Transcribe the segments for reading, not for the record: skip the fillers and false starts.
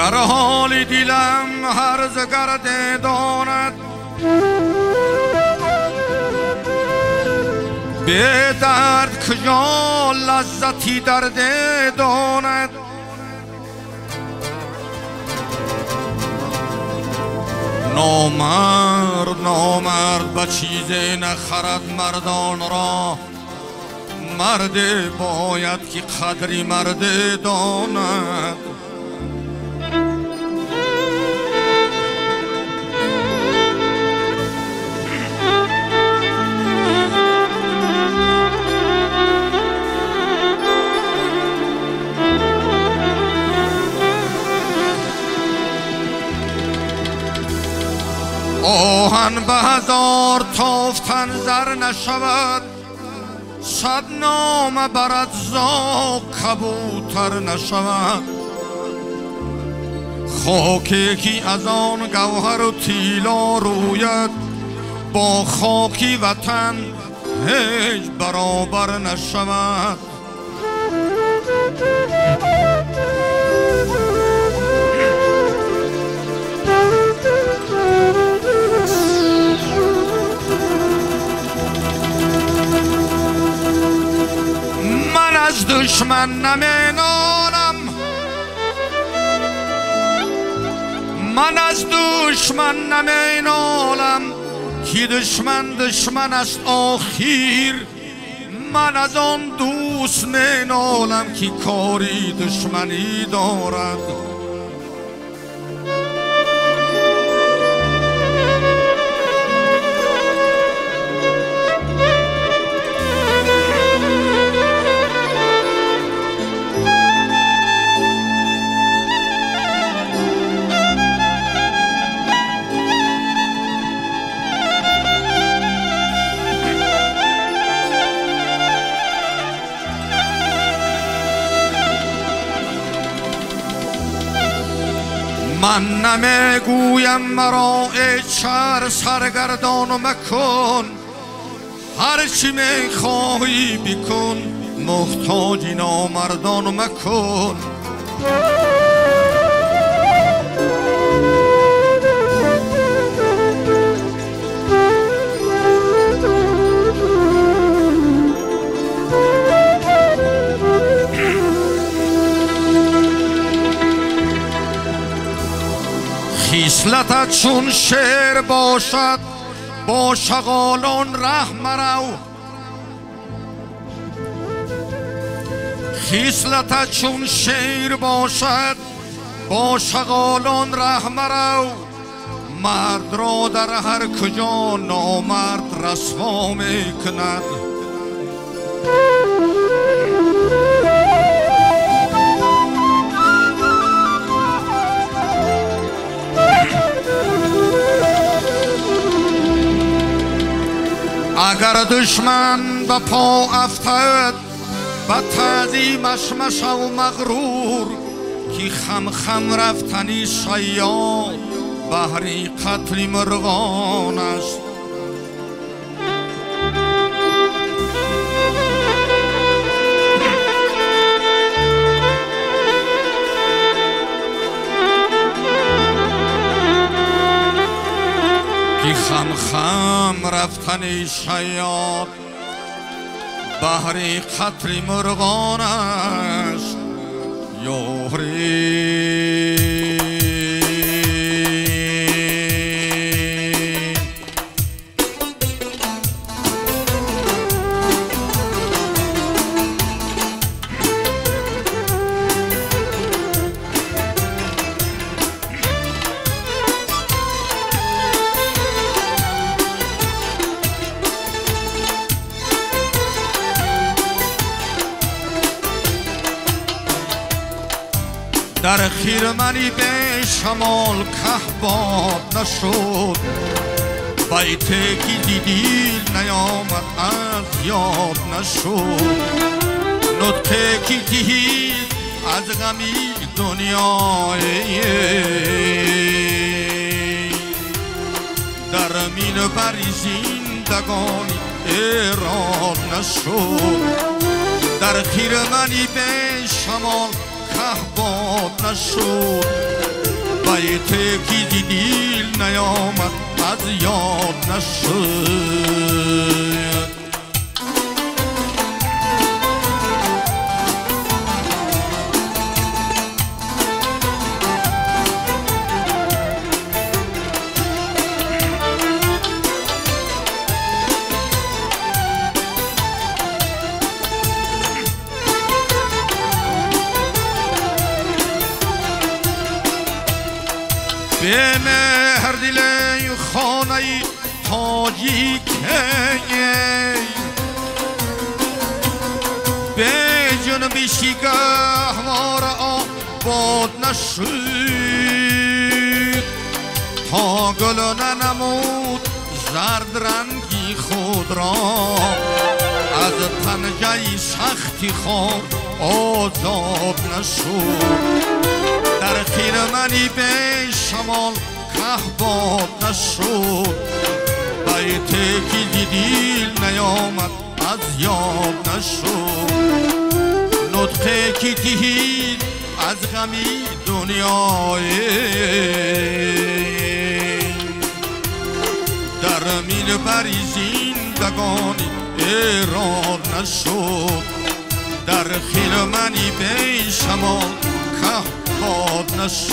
در حال دیلم هرز گرده داند به درد کجا لذتی درده داند نامرد به چیز نخرد مردان را مرد باید که قدری مرد داند آهن به هزار تافتن زر نشود صد نامه برد زاغ کبوتر نشود خاکی که از آن گوهر و طلا روید با خاکی وطن هیچ برابر نشود از دشمن نمینالم من از دشمن نمینالم که دشمن است آخیر من از آن دوست مینالم که کاری دشمنی دارد من نمیگویم مرا ای چر سرگردان مکن هرچی میخواهی بکن محتاج نامردان مکن خصلتت چون شعر باشد با شغالان ره مرو خصلتت چون شعر باشد با شغالان ره مرو مرد را در هر کجا نامرد رسوا میکند اگر دشمن به پا افتد به تعظیمش مشو مغرور که خم رفتنی شیاد بهر قتل مرغان است که خم رفتنی شیاد بهر قتل مرغان است یوری در خیرمنی به شمال کهباد نشد بیتی که دیدی نیامد از یاد نشد نطقی که دیدی از غمی دنیای در مین بری زندگانی ایران نشد در خیرمنی به شمال کهباد نشد بیت کی دیل نیامد از یاد نشد. به مهر دل خانه تاجیک به جنبی شگهوار آباد نشد تا گل ننمود زرد رنگی خود را از پنجه سختی خار آزاد نشد. در خیرمنی به شمال کهباد نشد بیت کی دیل نیامد از یاد نشد. نطقه کی دید از غمی دنیای در مین بری زندگانی ایراد نشد. در خیرمنی به شمال کهباد نشد.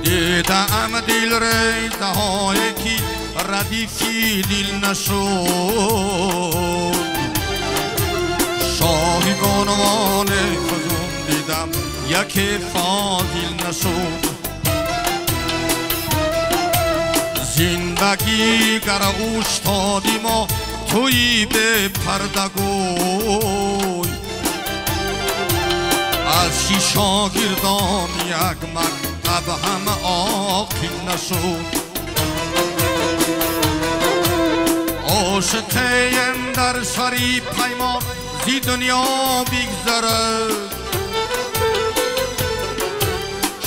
دیدم دل ریزه هایی که ردیفی دل نشد. شاهی بانوان فزون دیدم یک فاضل نشد. زندگی گر اوشتادی ما توی به پرده گوی از شی شاگردان یک مکتب هم عاقل نشد. عاشقیم در سری پیمان زی دنیا بگذرد.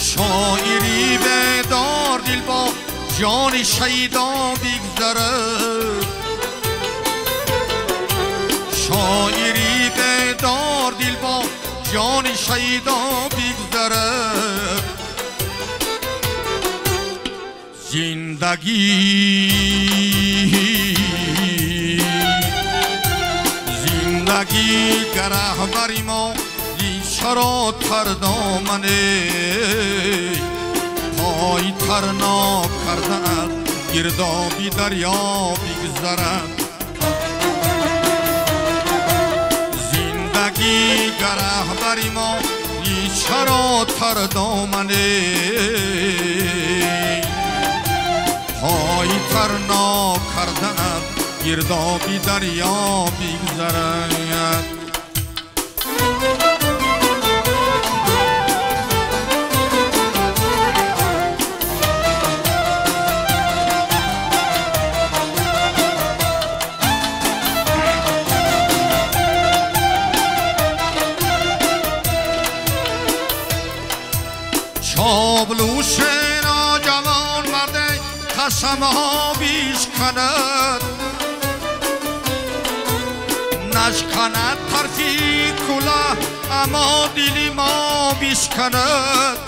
شاعری بیدار دل با جان شیدا بگذرد. شاعری بیدار دل با جان شیدا بگذرد. زندگی گره بری ما چرا تر دامنه پای ترنا کردن گردابی دریا بگذرد. زندگی گره بری ما چرا تر دامنه پای ترنا کردن گردابی دریا بگذرد. چابلوش ناجوان مرده قسم ها بیش کند نشکند طرفی کله اما دلی ما بیشکند.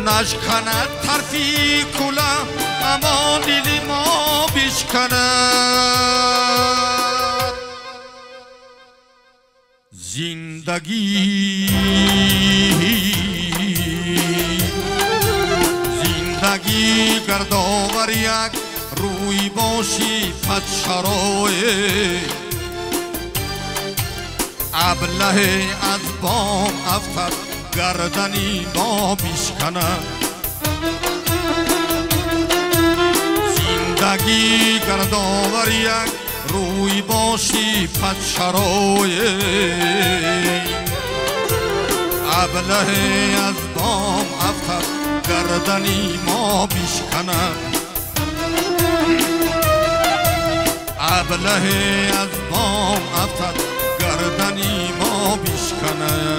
نشکند طرفی کله اما دلی ما بیشکند. زندگی گردآور یک روی باشی پدشرای ابله از بام افتد گردنی ما بیشکند. زندگی گردآور یک روی باشی پدشرای ابله از بام افتد گردنی ما بیشکند. ابلهی از بام افتد گردنی ما بیشکنه